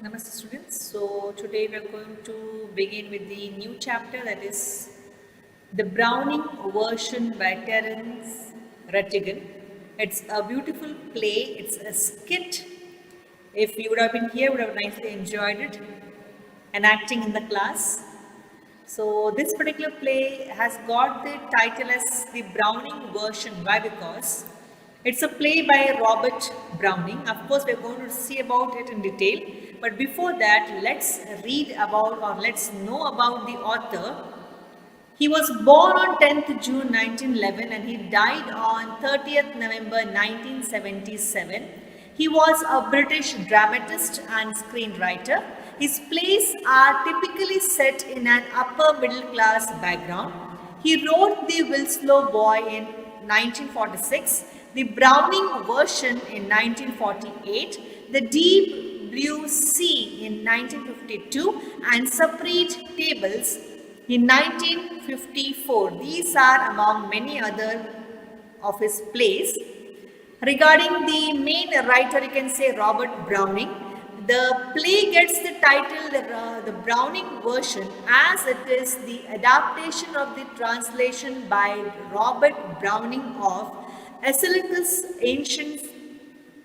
Namaste students. So today we are going to begin with the new chapter, that is the Browning version by Terence Rattigan. It's a beautiful play, it's a skit. If you would have been here, would have nicely enjoyed it and acting in the class. So this particular play has got the title as the Browning version. Why? Because it's a play by Robert Browning. Of course, we're going to see about it in detail. But before that, let's read about or let's know about the author. He was born on 10th June 1911 and he died on 30th November 1977. He was a British dramatist and screenwriter. His plays are typically set in an upper middle class background. He wrote The Wilslow Boy in 1946, the Browning version in 1948, The Deep Blue Sea in 1952, and Separate Tables in 1954. These are among many other of his plays. Regarding the main writer, you can say Robert Browning. The play gets the title the Browning version as it is the adaptation of the translation by Robert Browning of Aeschylus' ancient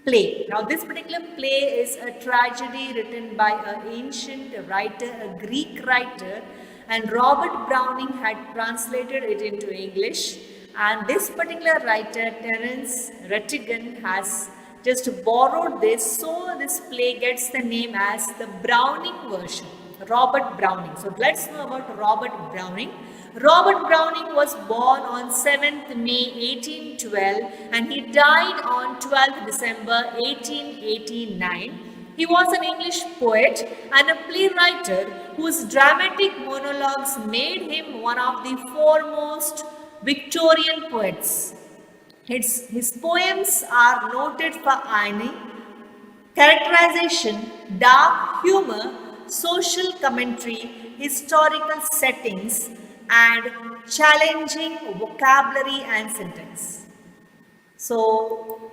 play. Now, this particular play is a tragedy written by an ancient writer, a Greek writer, and Robert Browning had translated it into English. And this particular writer, Terence Rattigan, has just borrowed this, so this play gets the name as the Browning version, Robert Browning. So let's know about Robert Browning. Robert Browning was born on 7th May 1812 and he died on 12th December 1889. He was an English poet and a playwright whose dramatic monologues made him one of the foremost Victorian poets. His poems are noted for irony, characterization, dark humor, social commentary, historical settings, and challenging vocabulary and syntax. So,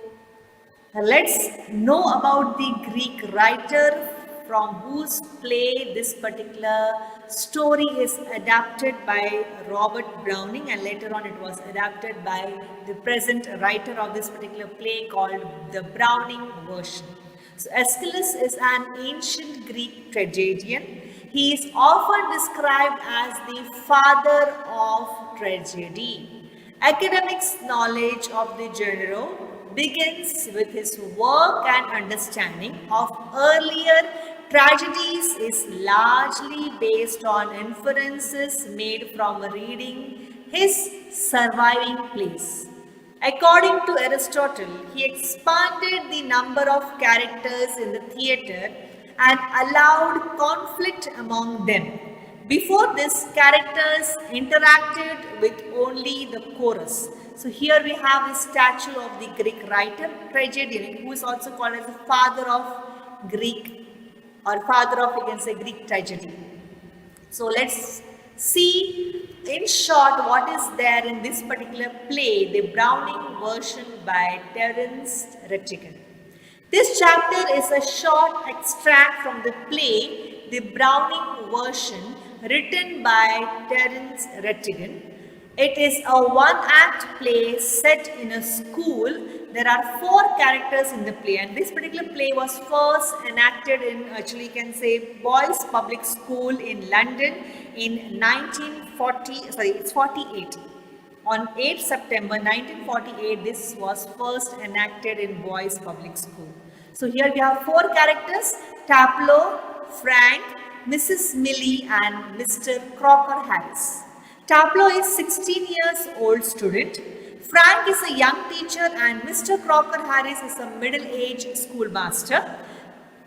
let's know about the Greek writer from whose play this particular story is adapted by Robert Browning, and later on it was adapted by the present writer of this particular play called the Browning version. So Aeschylus is an ancient Greek tragedian. He is often described as the father of tragedy. Academics' knowledge of the genre begins with his work and understanding of earlier tragedies is largely based on inferences made from reading his surviving plays. According to Aristotle, he expanded the number of characters in the theatre and allowed conflict among them. Before this, characters interacted with only the chorus. So here we have the statue of the Greek writer, tragedian, who is also called as the father of Greek, or father of, you can say, Greek tragedy. So let's see in short what is there in this particular play, the Browning version by Terence Rattigan. This chapter is a short extract from the play, the Browning version, written by Terence Rattigan. It is a one-act play set in a school. There are 4 characters in the play, and this particular play was first enacted in, actually you can say, Boys Public School in London in 48. On 8 September 1948, this was first enacted in Boys Public School. So here we have 4 characters: Tableau, Frank, Mrs. Millie, and Mr. Crocker Harris. Tableau is 16 years old student. Frank is a young teacher and Mr. Crocker Harris is a middle-aged schoolmaster.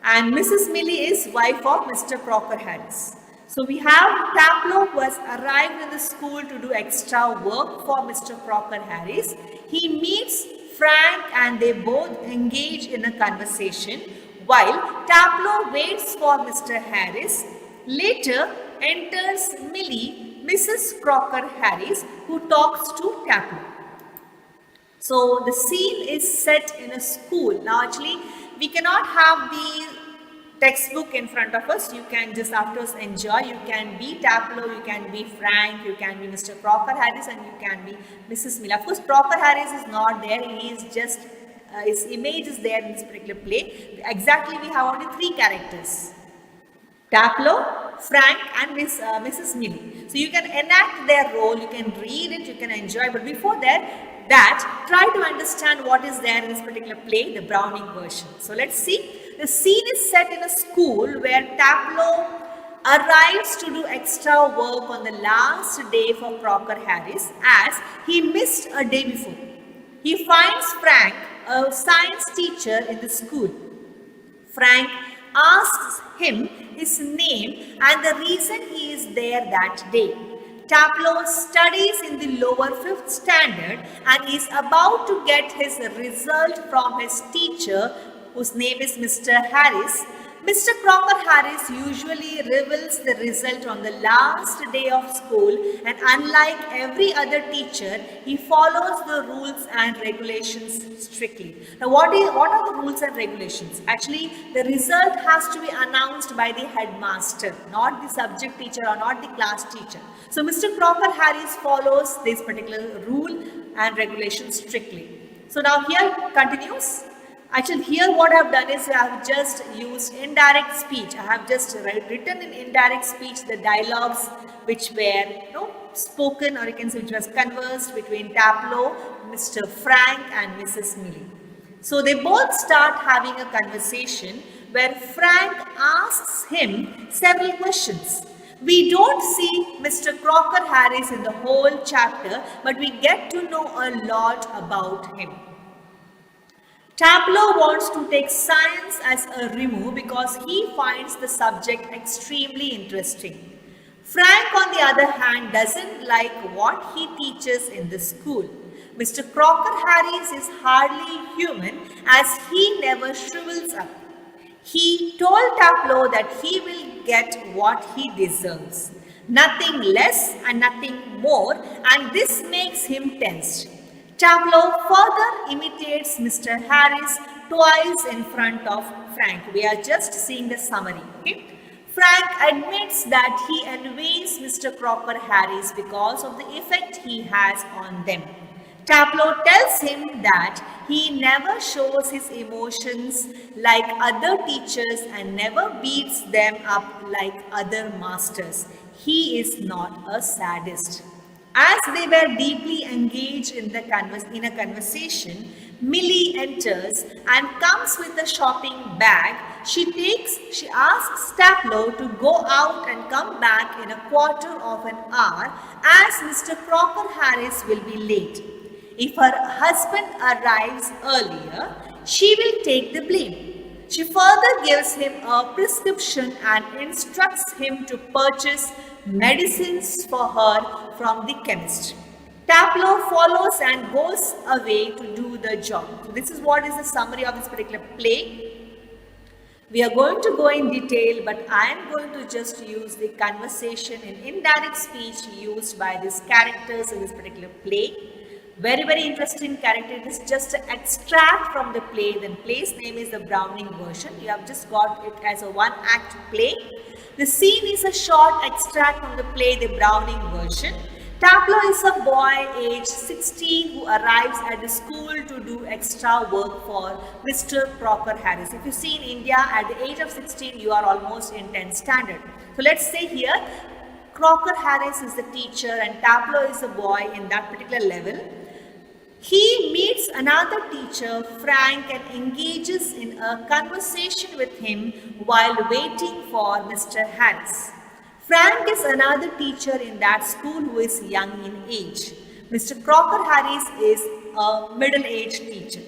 And Mrs. Millie is wife of Mr. Crocker Harris. So we have Tableau who has arrived in the school to do extra work for Mr. Crocker Harris. He meets Frank and they both engage in a conversation while Tableau waits for Mr. Harris. Later enters Millie, Mrs. Crocker Harris, who talks to Tableau. So the scene is set in a school. Now actually we cannot have the textbook in front of us. You can just afterwards enjoy. You can be Taplow, you can be Frank, you can be Mr. Crocker Harris, and you can be Mrs. Miller. Of course, Crocker Harris is not there. He is just, his image is there in this particular play. Exactly, we have only 3 characters. Taplow, Frank, and Mrs. Millie. So you can enact their role, you can read it, you can enjoy. But before that, try to understand what is there in this particular play, the Browning version. So let's see. The scene is set in a school where Taplow arrives to do extra work on the last day for Crocker Harris as he missed a day before. He finds Frank, a science teacher in the school. Frank asks him his name and the reason he is there that day. Taplow studies in the lower 5th standard and is about to get his result from his teacher, whose name is Mr. Harris. Mr. Crocker Harris usually reveals the result on the last day of school, and unlike every other teacher, he follows the rules and regulations strictly. Now, what are the rules and regulations? Actually, the result has to be announced by the headmaster, not the subject teacher or not the class teacher. So, Mr. Crocker Harris follows this particular rule and regulation strictly. So, now here continues. Actually, here what I have done is I have just used indirect speech. I have just written in indirect speech the dialogues which were spoken, or you can say which was conversed between Taplow, Mr. Frank and Mrs. Millie. So they both start having a conversation where Frank asks him several questions. We don't see Mr. Crocker Harris in the whole chapter, but we get to know a lot about him. Taplow wants to take science as a remove because he finds the subject extremely interesting. Frank, on the other hand, doesn't like what he teaches in the school. Mr. Crocker Harris is hardly human as he never shrivels up. He told Taplow that he will get what he deserves, nothing less and nothing more, and this makes him tensed. Taplow further imitates Mr. Harris twice in front of Frank. We are just seeing the summary. Okay? Frank admits that he envies Mr. Crocker Harris because of the effect he has on them. Taplow tells him that he never shows his emotions like other teachers and never beats them up like other masters. He is not a sadist. As they were deeply engaged in a conversation, Millie enters and comes with a shopping bag. She asks Taplow to go out and come back in a quarter of an hour as Mr. Crocker Harris will be late. If her husband arrives earlier, she will take the blame. She further gives him a prescription and instructs him to purchase medicines for her from the chemist. Taplow follows and goes away to do the job. So this is what is the summary of this particular play. We are going to go in detail, but I am going to just use the conversation in indirect speech used by these characters in this particular play. Very, very interesting character. It is just an extract from the play. The play's name is the Browning version. You have just got it as a 1-act play. The scene is a short extract from the play, the Browning version. Taplow is a boy aged 16 who arrives at the school to do extra work for Mr. Crocker Harris. If you see in India, at the age of 16, you are almost in 10th standard. So let's say here, Crocker Harris is the teacher and Taplow is a boy in that particular level. He meets another teacher, Frank, and engages in a conversation with him while waiting for Mr. Harris. Frank is another teacher in that school who is young in age. Mr. Crocker Harris is a middle-aged teacher.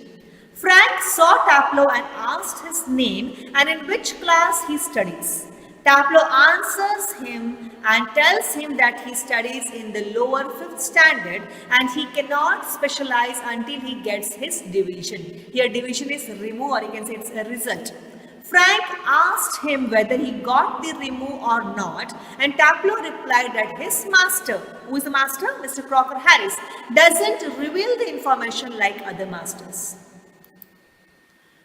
Frank saw Taplow and asked his name and in which class he studies. Taplow answers him and tells him that he studies in the lower 5th standard and he cannot specialize until he gets his division. Here division is remove, or you can say it's a result. Frank asked him whether he got the remove or not, and Taplow replied that his master, who is the master? Mr. Crocker Harris, doesn't reveal the information like other masters.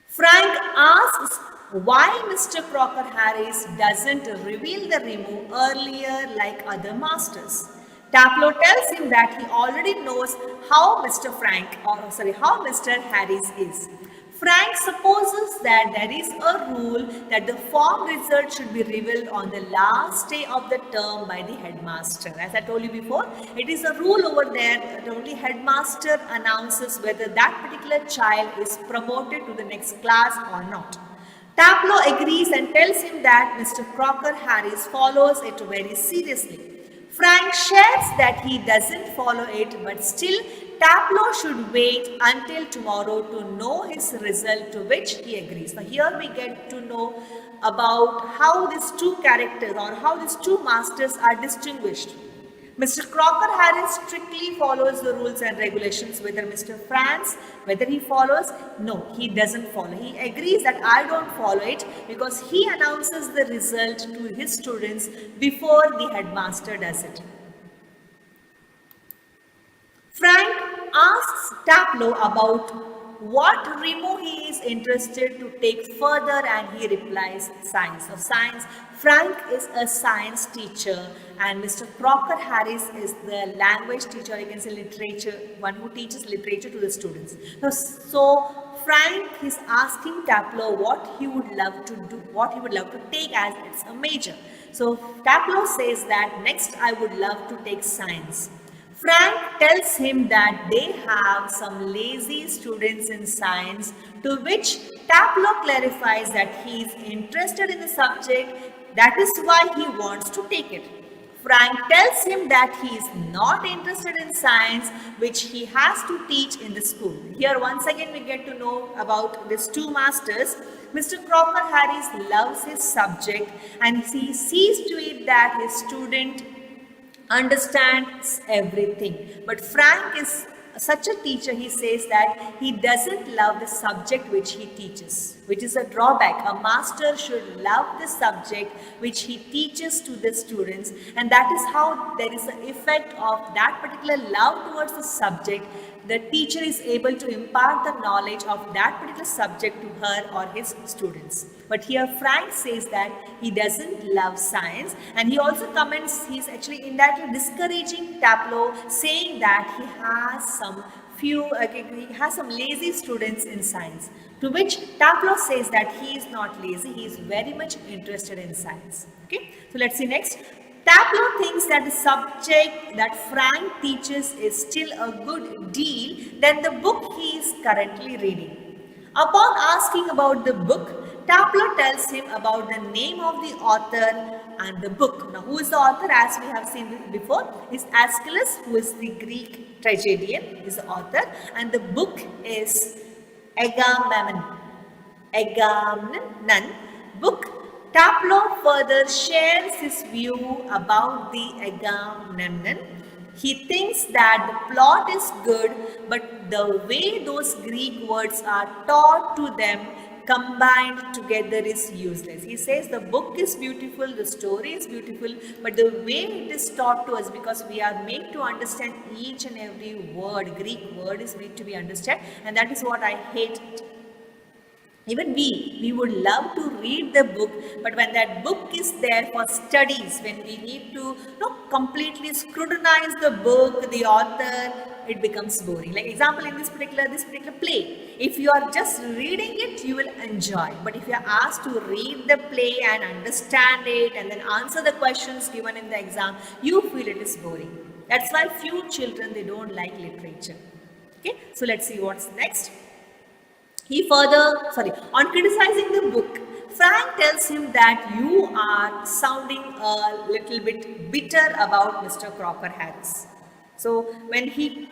Frank asks why Mr. Crocker Harris doesn't reveal the remove earlier like other masters. Taplow tells him that he already knows how how Mr. Harris is. Frank supposes that there is a rule that the form result should be revealed on the last day of the term by the headmaster. As I told you before, it is a rule over there that only headmaster announces whether that particular child is promoted to the next class or not. Taplow agrees and tells him that Mr. Crocker Harris follows it very seriously. Frank shares that he doesn't follow it, but still Taplow should wait until tomorrow to know his result, to which he agrees. Now here we get to know about how these two characters or how these two masters are distinguished. Mr. Crocker Harris strictly follows the rules and regulations. Whether he follows, no, he doesn't follow. He agrees that I don't follow it because he announces the result to his students before the headmaster does it. Frank asks Taplow about what remove he is interested to take further, and he replies science. So science, Frank is a science teacher and Mr. Crocker Harris is the language teacher, you can say literature, one who teaches literature to the students. So Frank is asking Taplow what he would love to do, what he would love to take as it's a major. So Taplow says that next I would love to take science. Frank tells him that they have some lazy students in science, to which Taplow clarifies that he is interested in the subject, that is why he wants to take it. Frank tells him that he is not interested in science, which he has to teach in the school. Here once again we get to know about these two masters. Mr. Crocker Harris loves his subject and he sees to it that his student understands everything. But Frank is such a teacher, he says that he doesn't love the subject which he teaches, which is a drawback. A master should love the subject which he teaches to the students, and that is how there is an effect of that particular love towards the subject. The teacher is able to impart the knowledge of that particular subject to her or his students. But here Frank says that he doesn't love science, and he also comments, he's actually indirectly discouraging Taplow, saying that he has some lazy students in science. To which Taplow says that he is not lazy, he is very much interested in science. Okay, so let's see next. Taplow thinks that the subject that Frank teaches is still a good deal than the book he is currently reading. Upon asking about the book, Taplow tells him about the name of the author and the book. Now, who is the author? As we have seen before, is Aeschylus, who is the Greek tragedian, is the author, and the book is Agamemnon. Book. Taplow further shares his view about the Agamemnon. He thinks that the plot is good, but the way those Greek words are taught to them combined together is useless. He says the book is beautiful, the story is beautiful, but the way it is taught to us, because we are made to understand each and every word, Greek word is made to be understood, and that is what I hate. Even we would love to read the book, but when that book is there for studies, when we need to completely scrutinize the book, the author, it becomes boring. Like example, in this particular play, if you are just reading it, you will enjoy. But if you are asked to read the play and understand it and then answer the questions given in the exam, you feel it is boring. That's why few children, they don't like literature. Okay, so let's see what's next. On criticizing the book, Frank tells him that you are sounding a little bit bitter about Mr. Crocker Harris. So when he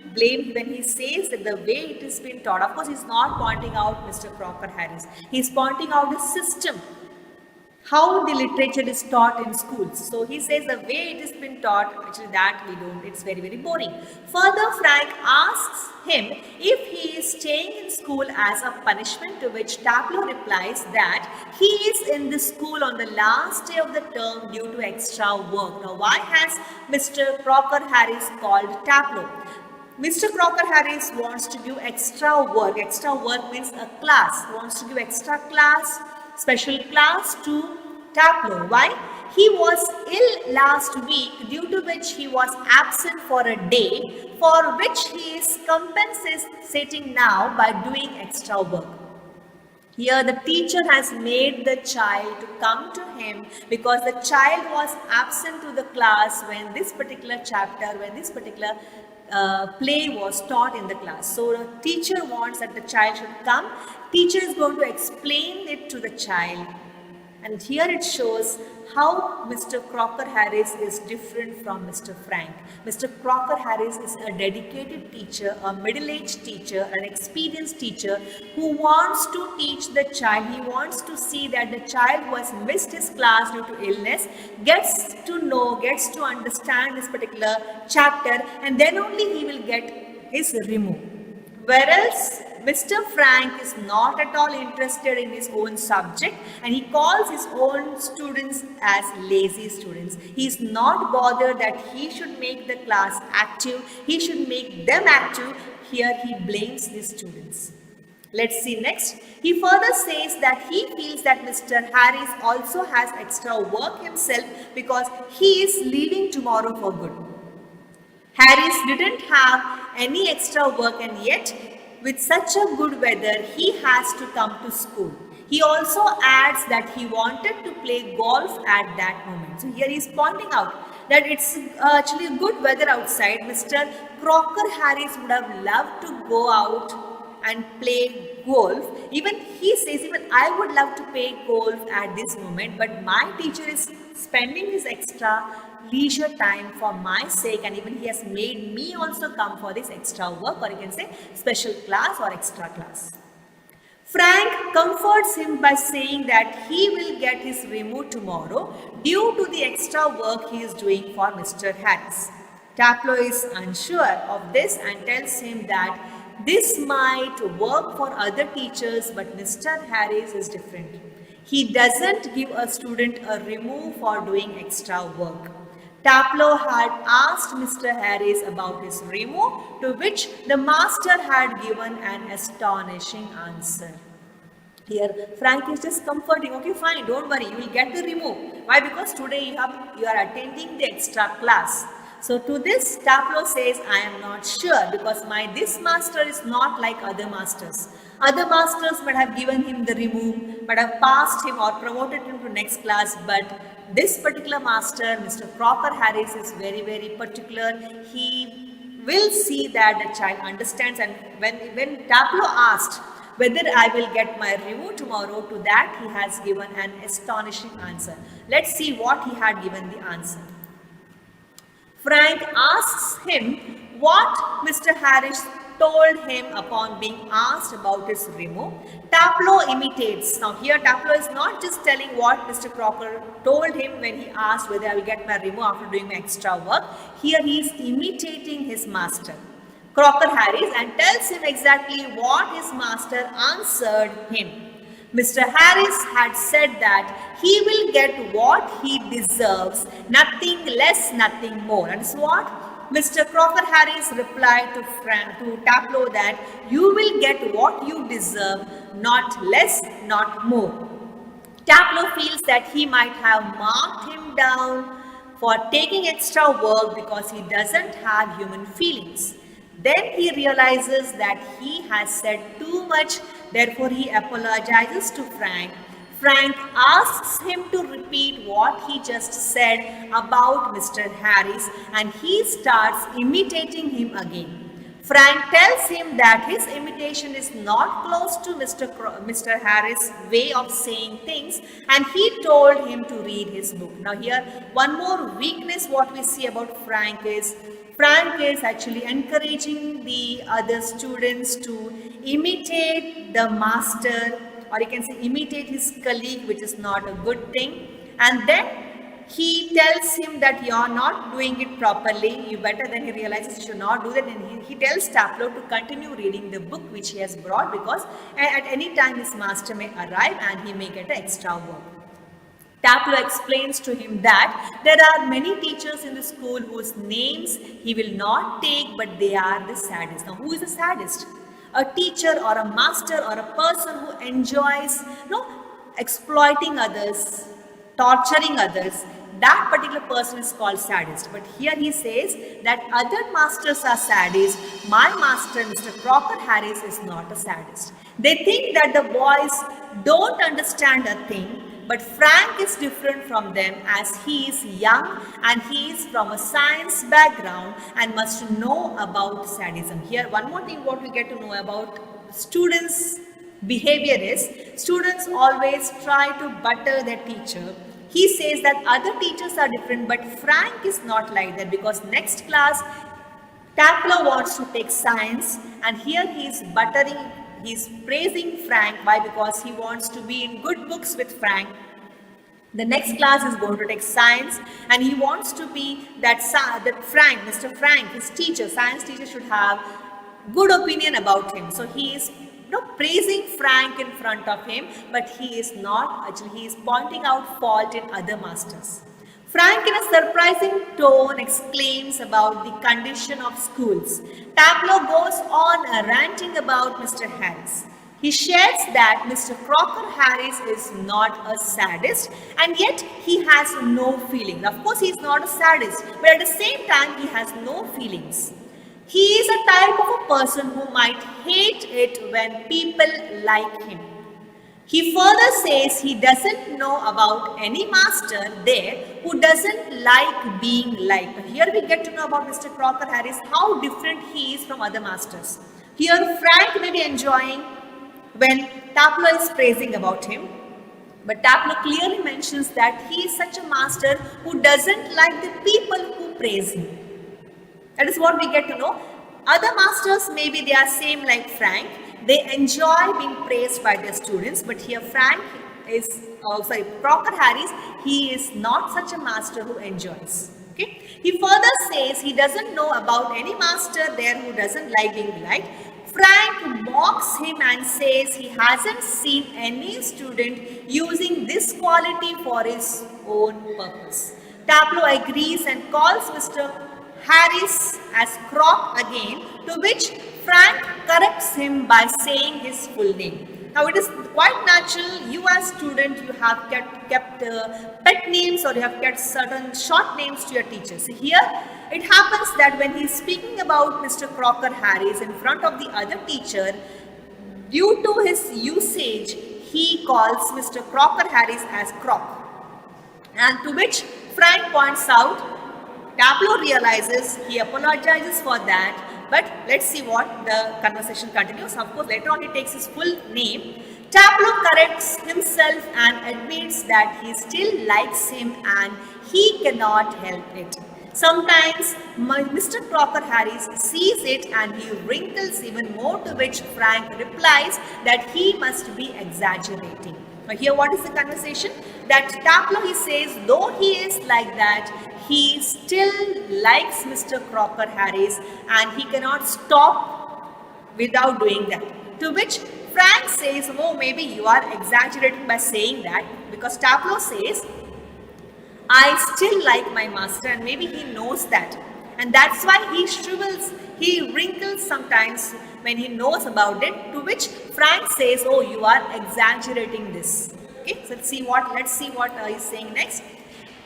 says that the way it has been taught, of course he's not pointing out Mr. Crocker Harris. He's pointing out the system, how the literature is taught in schools. So he says the way it has been taught, actually that we don't, it's very, very boring. Further, Frank asks him if he is staying in school as a punishment, to which Taplow replies that he is in the school on the last day of the term due to extra work. Now, why has Mr. Crocker Harris called Taplow? Mr. Crocker Harris wants to give extra work. Extra work means a class. He wants to give extra class special class to Taplow. Why? He was ill last week, due to which he was absent for a day, for which he is compensating now by doing extra work. Here the teacher has made the child to come to him because the child was absent to the class when this particular chapter, when this particular play was taught in the class. So the teacher wants that the child should come. Teacher is going to explain it to the child. And here it shows how Mr. Crocker Harris is different from Mr. Frank. Mr. Crocker Harris is a dedicated teacher, a middle-aged teacher, an experienced teacher who wants to teach the child. He wants to see that the child who has missed his class due to illness gets to know, gets to understand this particular chapter, and then only he will get his remove. Whereas Mr. Frank is not at all interested in his own subject, and he calls his own students as lazy students. He is not bothered that he should make the class active, he should make them active. Here he blames the students. Let's see next. He further says that he feels that Mr. Harris also has extra work himself because he is leaving tomorrow for good. Harris didn't have any extra work, and yet with such a good weather he has to come to school. He also adds that he wanted to play golf at that moment. So here he is pointing out that it's actually good weather outside. Mr. Crocker Harris would have loved to go out and play golf. Even he says, even I would love to play golf at this moment, but my teacher is spending his extra leisure time for my sake, and even he has made me also come for this extra work, or you can say special class or extra class. Frank comforts him by saying that he will get his removed tomorrow due to the extra work he is doing for Mr. Harris. Taplow is unsure of this and tells him that this might work for other teachers, but Mr. Harris is different. He doesn't give a student a remove for doing extra work. Taplow had asked Mr. Harris about his remove, to which the master had given an astonishing answer. Here Frank is just comforting. Okay, fine, don't worry, you will get the remove. Why? Because today you are attending the extra class. So to this, Taplow says, I am not sure, because this master is not like other masters. Other masters might have given him the remove, might have passed him or promoted him to next class, but this particular master, Mr. Crocker Harris, is very, very particular. He will see that the child understands, and when Taplow asked whether I will get my remove tomorrow, to that he has given an astonishing answer. Let's see what he had given the answer. Frank asks him what Mr. Harris told him upon being asked about his remove. Taplow imitates. Now here Taplow is not just telling what Mr. Crocker told him when he asked whether I will get my remove after doing my extra work. Here he is imitating his master, Crocker Harris, and tells him exactly what his master answered him. Mr. Harris had said that he will get what he deserves, nothing less, nothing more. And so what? Mr. Crocker Harris replied to Taplow that you will get what you deserve, not less, not more. Taplow feels that he might have marked him down for taking extra work because he doesn't have human feelings. Then he realizes that he has said too much, therefore he apologizes to Frank. Frank asks him to repeat what he just said about Mr. Harris, and he starts imitating him again. Frank tells him that his imitation is not close to Mr. Harris' way of saying things, and he told him to read his book. Now here, one more weakness what we see about Frank is actually encouraging the other students to imitate the master, or you can say imitate his colleague, which is not a good thing. And then he tells him that you are not doing it properly, you better, then he realizes he should not do that, and he tells Taplow to continue reading the book which he has brought, because at any time his master may arrive and he may get extra work. Taplow explains to him that there are many teachers in the school whose names he will not take, but they are the saddest. Now, who is the saddest? A teacher or a master or a person who enjoys, exploiting others, torturing others, that particular person is called sadist. But here he says that other masters are sadists. My master, Mr. Crocker Harris, is not a sadist. They think that the boys don't understand a thing, but Frank is different from them as he is young and he is from a science background and must know about sadism. Here, one more thing what we get to know about students' behavior is, students always try to butter their teacher. He says that other teachers are different, but Frank is not like that, because next class Taplow wants to take science, and here he is buttering, he is praising Frank. Why? Because he wants to be in good books with Frank. The next class is going to take science, and he wants to be that Frank, Mr. Frank, his teacher, science teacher, should have good opinion about him. So he is praising Frank in front of him, but he is not, actually he is pointing out fault in other masters. Frank, in a surprising tone, exclaims about the condition of schools. Taplow goes on ranting about Mr. Harris. He shares that Mr. Crocker Harris is not a sadist, and yet he has no feelings. Of course, he is not a sadist, but at the same time, he has no feelings. He is a type of a person who might hate it when people like him. He further says he doesn't know about any master there who doesn't like being liked. Here we get to know about Mr. Crocker Harris, how different he is from other masters. Here Frank may be enjoying when Taplow is praising about him, but Taplow clearly mentions that he is such a master who doesn't like the people who praise him. That is what we get to know. Other masters, maybe they are same like Frank. They enjoy being praised by their students, but here Frank is, Crocker Harris, he is not such a master who enjoys. Okay. He further says he doesn't know about any master there who doesn't like being liked. Frank mocks him and says he hasn't seen any student using this quality for his own purpose. Taplow agrees and calls Mr. Harris as Croc again, to which Frank corrects him by saying his full name. Now it is quite natural, you as student, you have kept pet names, or you have kept certain short names to your teachers. Here it happens that when he is speaking about Mr. Crocker Harris in front of the other teacher, due to his usage, he calls Mr. Crocker Harris as Croc. And to which Frank points out, Taplow realizes, he apologizes for that, but let's see what the conversation continues. Of course, later on he takes his full name. Taplow corrects himself and admits that he still likes him and he cannot help it. Sometimes Mr. Crocker Harris sees it and he wrinkles even more, to which Frank replies that he must be exaggerating. Now here what is the conversation? That Taplow, he says, though he is like that, he still likes Mr. Crocker Harris and he cannot stop without doing that. To which Frank says, oh, maybe you are exaggerating by saying that, because Taplow says, I still like my master, and maybe he knows that. And that's why he shrivels, he wrinkles sometimes when he knows about it, to which Frank says, oh, you are exaggerating this. Okay, so let's see what he's saying next.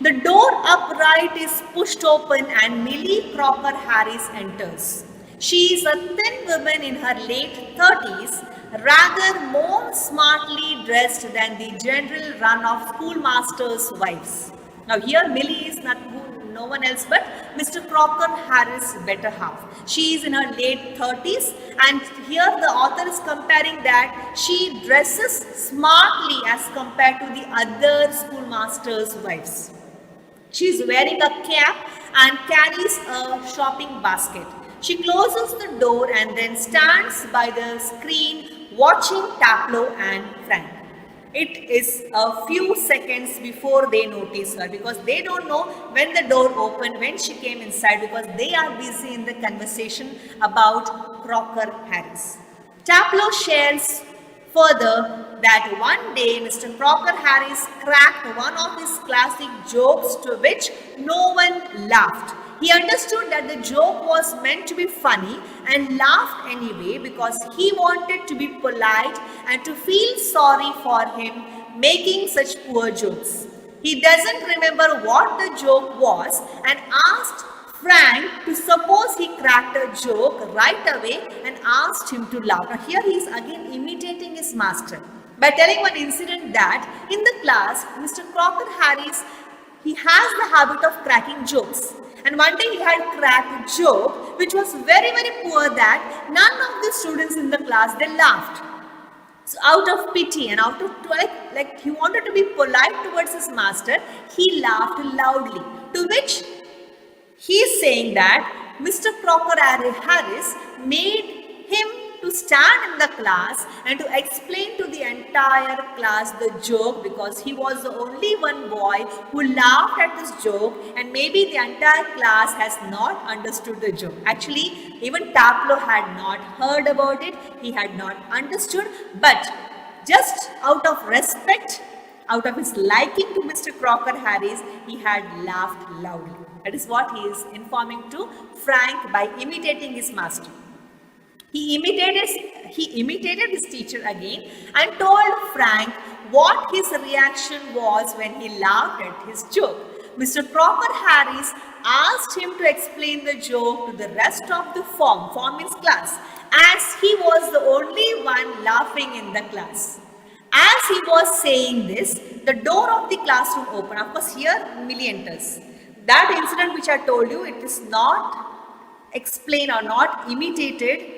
The door upright is pushed open and Millie Crocker Harris enters. She is a thin woman in her late 30s, rather more smartly dressed than the general run of schoolmasters' wives. Now here Millie is no one else but Mr. Crocker Harris' better half. She is in her late 30s, and here the author is comparing that she dresses smartly as compared to the other schoolmasters' wives. She is wearing a cap and carries a shopping basket. She closes the door and then stands by the screen watching Taplow and Frank. It is a few seconds before they notice her, because they don't know when the door opened, when she came inside, because they are busy in the conversation about Crocker Harris. Taplow shares further that one day Mr. Crocker Harris cracked one of his classic jokes, to which no one laughed. He understood that the joke was meant to be funny and laughed anyway, because he wanted to be polite and to feel sorry for him making such poor jokes. He doesn't remember what the joke was and asked Frank to suppose he cracked a joke right away and asked him to laugh. Now here he is again imitating his master by telling one incident that in the class, Mr. Crocker Harris, he has the habit of cracking jokes. And one day he had cracked a joke which was very, very poor that none of the students in the class, they laughed. So out of pity and out of like he wanted to be polite towards his master, he laughed loudly. To which he is saying that Mr. Crocker Harris made him to stand in the class and to explain to the entire class the joke, because he was the only one boy who laughed at this joke, and maybe the entire class has not understood the joke. Actually, even Taplow had not heard about it, he had not understood, but just out of respect, out of his liking to Mr. Crocker Harris, he had laughed loudly. That is what he is informing to Frank by imitating his master. He imitated his teacher again and told Frank what his reaction was when he laughed at his joke. Mr. Crocker Harris asked him to explain the joke to the rest of the form means class, as he was the only one laughing in the class. As he was saying this, the door of the classroom opened. Of course, here Millie enters. That incident which I told you, it is not explained or not imitated.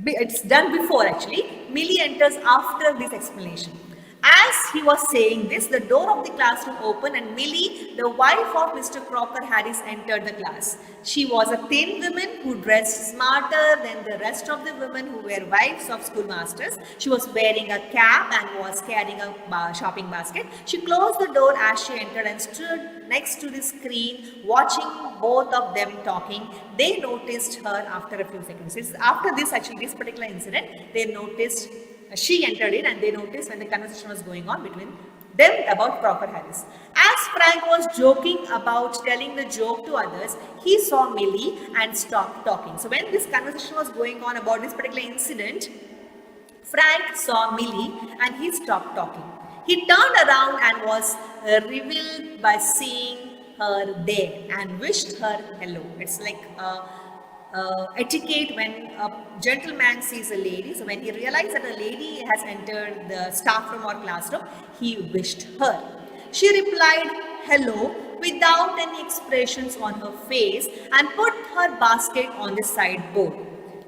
It's done before actually. Millie enters after this explanation. As he was saying this, the door of the classroom opened and Millie, the wife of Mr. Crocker Harris, entered the class. She was a thin woman who dressed smarter than the rest of the women who were wives of schoolmasters. She was wearing a cap and was carrying a shopping basket. She closed the door as she entered and stood next to the screen watching both of them talking. They noticed her after a few seconds. It's after this particular incident, they noticed. She entered in and they noticed when the conversation was going on between them about Crocker Harris. As Frank was joking about telling the joke to others, he saw Millie and stopped talking. So when this conversation was going on about this particular incident, Frank saw Millie and he stopped talking. He turned around and was revealed by seeing her there and wished her hello. It's like etiquette when a gentleman sees a lady. So when he realized that a lady has entered the staff room or classroom, he wished her. She replied hello without any expressions on her face and put her basket on the sideboard.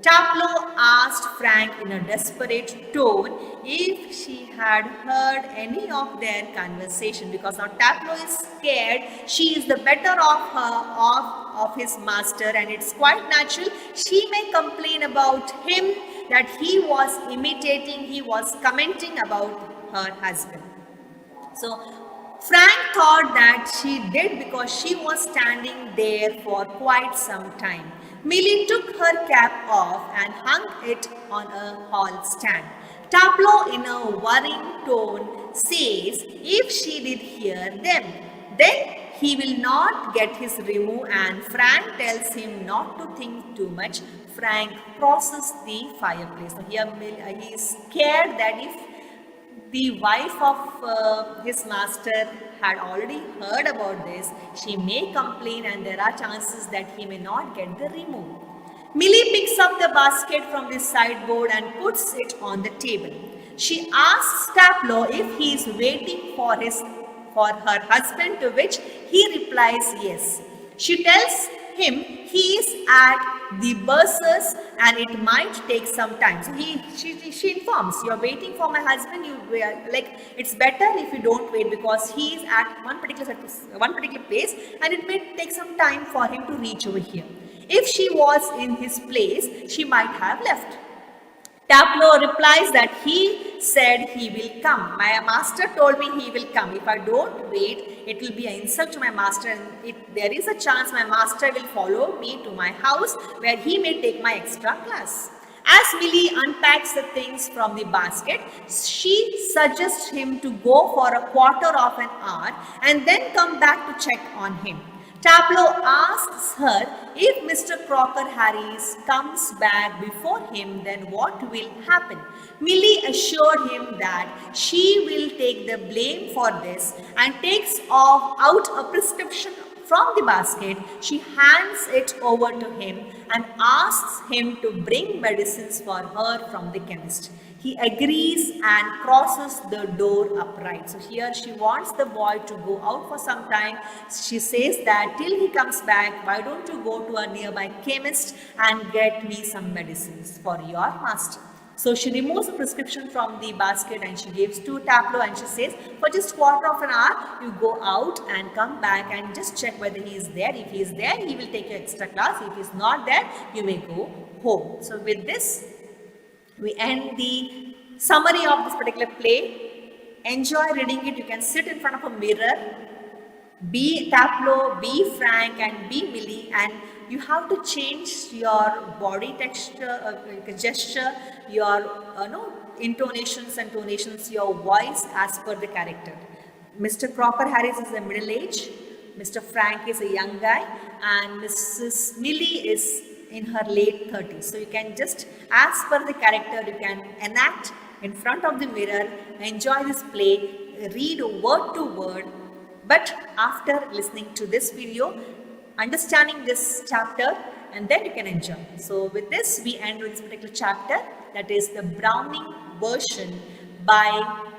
Taplow asked Frank in a desperate tone if she had heard any of their conversation, because now Taplow is scared. She is the better of his master, and it's quite natural. She may complain about him that he was imitating, he was commenting about her husband. So Frank thought that she did because she was standing there for quite some time. Millie took her cap off and hung it on a hall stand. Taplow, in a worrying tone, says if she did hear them, then he will not get his remove, and Frank tells him not to think too much. Frank crosses the fireplace. So here he is scared that if the wife of his master had already heard about this, she may complain and there are chances that he may not get the remove. Millie picks up the basket from the sideboard and puts it on the table. She asks Taplow if he is waiting for her husband, to which he replies yes. She tells him he is at the bursars and it might take some time. So she informs, you are waiting for my husband, it's better if you don't wait, because he is at one particular place and it may take some time for him to reach over here. If she was in his place, she might have left. Taplow replies that he said he will come. My master told me he will come. If I don't wait, it will be an insult to my master, and there is a chance my master will follow me to my house where he may take my extra class. As Millie unpacks the things from the basket, she suggests him to go for a quarter of an hour and then come back to check on him. Tableau asks her if Mr. Crocker Harris comes back before him, then what will happen? Millie assured him that she will take the blame for this and takes out a prescription from the basket. She hands it over to him and asks him to bring medicines for her from the chemist. He agrees and crosses the door upright. So here she wants the boy to go out for some time. She says that till he comes back, why don't you go to a nearby chemist and get me some medicines for your master. So she removes the prescription from the basket and she gives to Tableau and she says, for just quarter of an hour, you go out and come back and just check whether he is there. If he is there, he will take your extra class. If he is not there, you may go home. So with this, we end the summary of this particular play. Enjoy reading it. You can sit in front of a mirror. Be Tableau, be Frank and be Millie, and you have to change your body texture, gesture, your intonations and tonations, your voice as per the character. Mr. Crocker Harris is a middle age, Mr. Frank is a young guy, and Mrs. Millie is in her late 30s. So you can just, as per the character, you can enact in front of the mirror, enjoy this play, read word to word. But after listening to this video, understanding this chapter, and then you can enjoy. So with this, we end with this particular chapter, that is the Browning version by